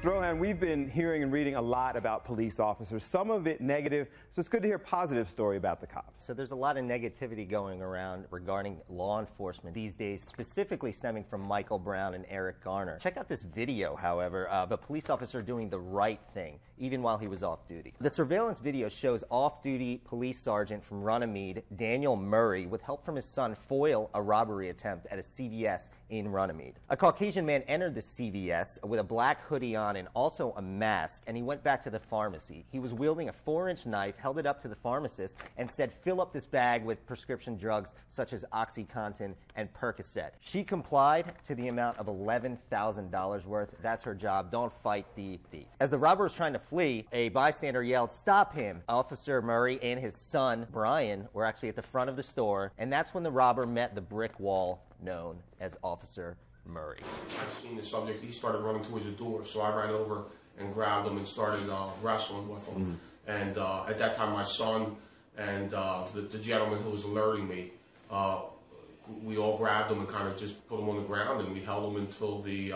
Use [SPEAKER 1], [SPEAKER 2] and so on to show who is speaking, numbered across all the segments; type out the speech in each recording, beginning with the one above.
[SPEAKER 1] Rohan, we've been hearing and reading a lot about police officers, some of it negative, so it's good to hear a positive story about the cops.
[SPEAKER 2] So there's a lot of negativity going around regarding law enforcement these days, specifically stemming from Michael Brown and Eric Garner. Check out this video, however, of a police officer doing the right thing, even while he was off duty. The surveillance video shows off-duty police sergeant from Runnemede, Daniel Murray, with help from his son, foil a robbery attempt at a CVS in Runnemede. A Caucasian man entered the CVS with a black hoodie on and also a mask, and he went back to the pharmacy. He was wielding a 4-inch knife, held it up to the pharmacist, and said, "Fill up this bag with prescription drugs such as OxyContin and Percocet." She complied to the amount of $11,000 worth. That's her job. Don't fight the thief. As the robber was trying to flee, a bystander yelled, "Stop him!" Officer Murray and his son, Brian, were actually at the front of the store, and that's when the robber met the brick wall known as Officer Murray.
[SPEAKER 3] I seen the subject. He started running towards the door, so I ran over and grabbed him and started wrestling with him. And at that time, my son and the gentleman who was alerting me, we all grabbed him and kind of just put him on the ground, and we held him until the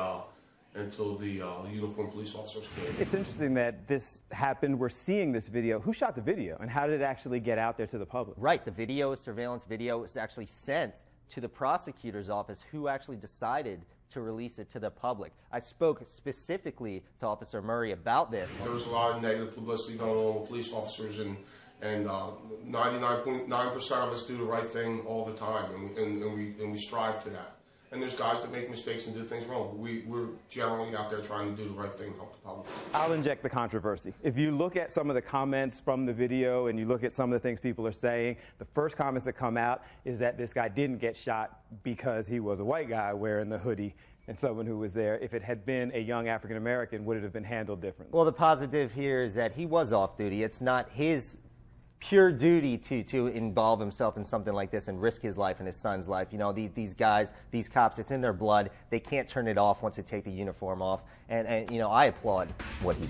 [SPEAKER 3] uniformed police officers came.
[SPEAKER 1] It's interesting that this happened. We're seeing this video. Who shot the video, and how did it actually get out there to the public?
[SPEAKER 2] Right. The video, surveillance video, was actually sent to the prosecutor's office, who actually decided to release it to the public. I spoke specifically to Officer Murray about this.
[SPEAKER 3] There's a lot of negative publicity going on with police officers, and 99.9% of us do the right thing all the time, and we strive to that. And there's guys that make mistakes and do things wrong. We're generally out there trying to do the right thing and help the public.
[SPEAKER 1] I'll inject the controversy. If you look at some of the comments from the video and you look at some of the things people are saying, the first comments that come out is that this guy didn't get shot because he was a white guy wearing the hoodie and someone who was there. If it had been a young African American, would it have been handled differently?
[SPEAKER 2] Well, the positive here is that he was off duty. It's not his pure duty to involve himself in something like this and risk his life and his son's life. You know, these guys, these cops, it's in their blood. They can't turn it off once they take the uniform off. And you know, I applaud what he did.